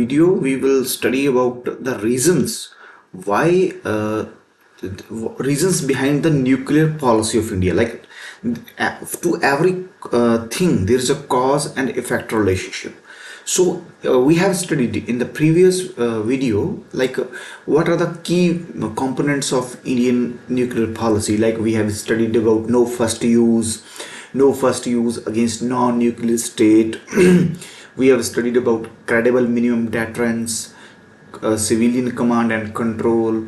video we will study about the reasons why reasons behind the nuclear policy of India. Like to every thing there is a cause and effect relationship. So we have studied in the previous video like what are the key components of Indian nuclear policy. Like we have studied about no first use against non-nuclear state. We have studied about credible minimum deterrence, civilian command and control,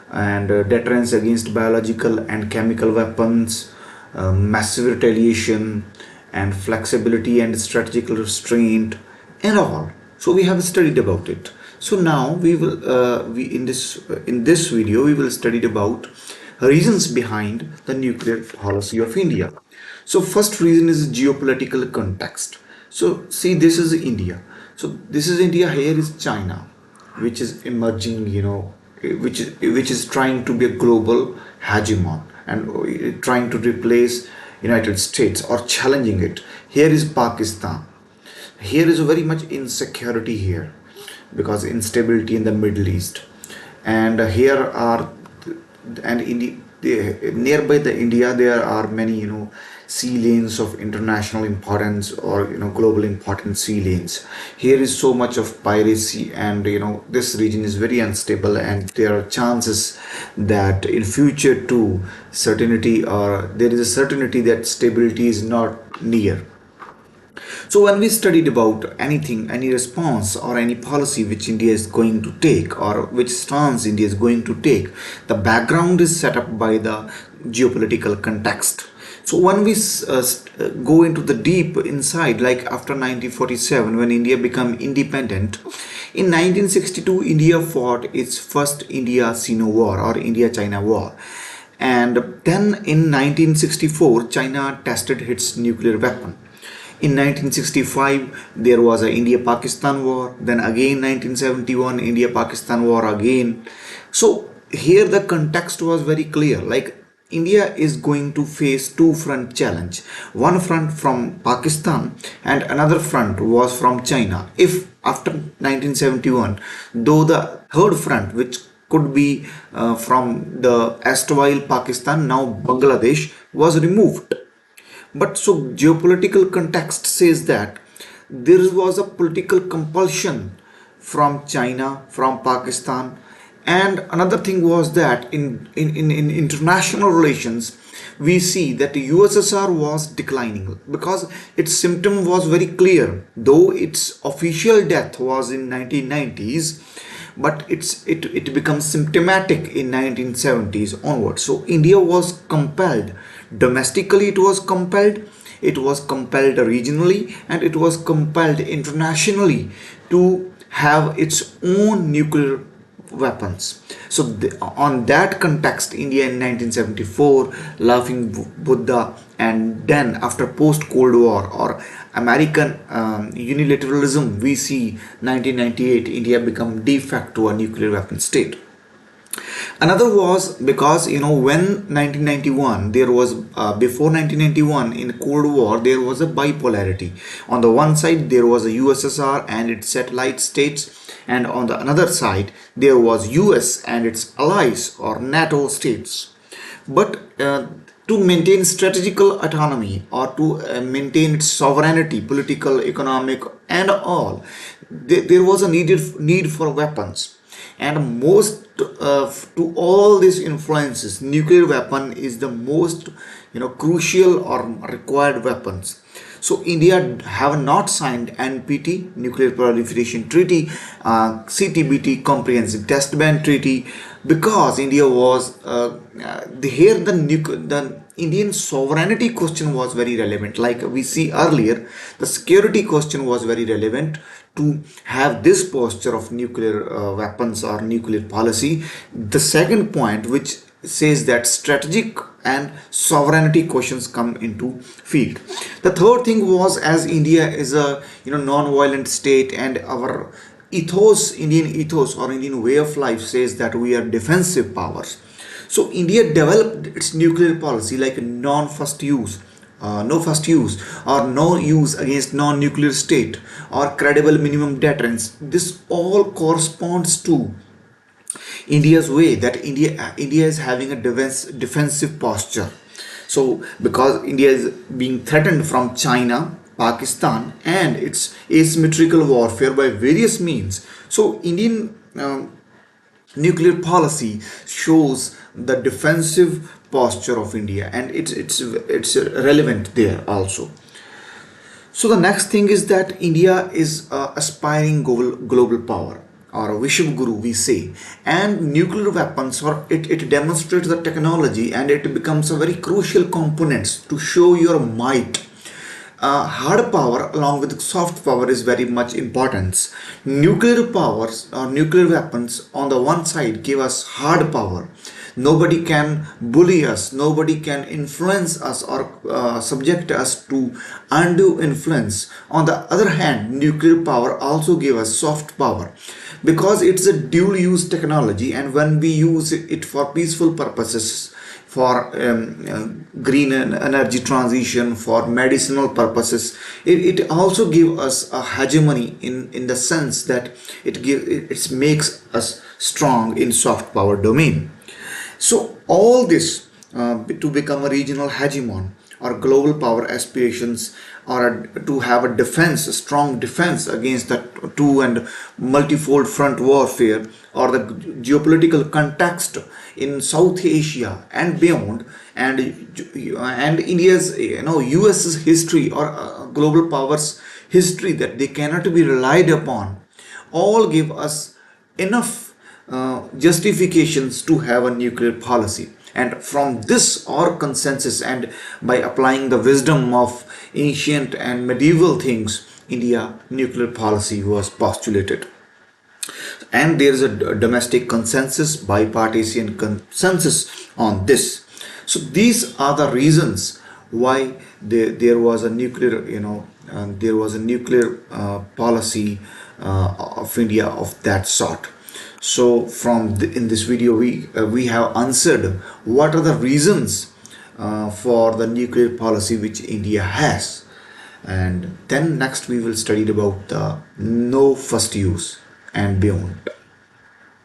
and deterrence against biological and chemical weapons, massive retaliation, and flexibility and strategic restraint, and all. So we have studied about it. So now we will we in this video we will study about reasons behind the nuclear policy of India. So first reason is geopolitical context. So see, this is India. So this is India. Here is China, which is emerging. Which is trying to be a global hegemon and trying to replace United States or challenging it. Here is Pakistan. Here is very much insecurity here because instability in the Middle East, and here are and in nearby the India there are many sea lanes of international importance or global important sea lanes. Here is so much of piracy, and this region is very unstable, and there are chances that in future too certainty or there is a certainty that stability is not near. So when we studied about anything, any response or any policy which India is going to take or which stance India is going to take, the background is set up by the geopolitical context. So when we go into the deep inside, like after 1947, when India became independent, in 1962, India fought its first India-Sino War or India-China War. And then in 1964, China tested its nuclear weapon. In 1965, there was a India-Pakistan war. Then again 1971, India-Pakistan war again. So here the context was very clear. Like India is going to face two front challenge. One front from Pakistan and another front was from China. If after 1971, though the third front, which could be from the erstwhile Pakistan, now Bangladesh, was removed. But so geopolitical context says that there was a political compulsion from China, from Pakistan, and another thing was that in international relations we see that the USSR was declining because its symptom was very clear. Though its official death was in 1990s, but it becomes symptomatic in 1970s onwards. So India was compelled domestically, it was compelled regionally, and it was compelled internationally to have its own nuclear weapons. So on that context, India in 1974, laughing Buddha, and then after post Cold War or American unilateralism, we see 1998 India become de facto a nuclear weapon state. Another was because when 1991 there was before 1991 in Cold War there was a bipolarity. On the one side there was a USSR and its satellite states, and on the another side there was US and its allies or NATO states. But to maintain strategical autonomy or to maintain its sovereignty, political, economic, and all, there was a need for weapons. And most to all these influences, nuclear weapon is the most crucial or required weapons. So India have not signed NPT, Nuclear Proliferation Treaty, CTBT, Comprehensive Test Ban Treaty, because India was here the Indian sovereignty question was very relevant. Like we see earlier, the security question was very relevant to have this posture of nuclear weapons or nuclear policy. The second point, which says that strategic and sovereignty questions come into field. The third thing was, as India is a non-violent state, and our Indian ethos or Indian way of life says that we are defensive powers. So India developed its nuclear policy like non-first use, no first use, or no use against non-nuclear state, or credible minimum deterrence. This all corresponds to India's way that India is having a defensive posture. So because India is being threatened from China, Pakistan, and its asymmetrical warfare by various means. So Indian nuclear policy shows the defensive posture of India, and it's relevant there also. So the next thing is that India is aspiring global power, or a Vishwa Guru we say, and nuclear weapons, or it demonstrates the technology, and it becomes a very crucial component to show your might. Hard power along with soft power is very much important. Nuclear powers or nuclear weapons on the one side give us hard power. Nobody can bully us, nobody can influence us or subject us to undue influence. On the other hand, nuclear power also gives us soft power because it's a dual use technology, and when we use it for peaceful purposes, for green energy transition, for medicinal purposes, it also gives us a hegemony in the sense that it makes us strong in soft power domain. So all this to become a regional hegemon or global power aspirations, or to have a defense, a strong defense against the two and multifold front warfare, or the geopolitical context in South Asia and beyond, and India's, US's history, or global powers history, that they cannot be relied upon, all give us enough justifications to have a nuclear policy. And from this or consensus, and by applying the wisdom of ancient and medieval things, India nuclear policy was postulated. And there is a domestic consensus, bipartisan consensus on this. So these are the reasons why there was a nuclear, there was a nuclear policy of India of that sort. So in this video, we have answered what are the reasons for the nuclear policy which India has, and then next we will study about the no first use and beyond.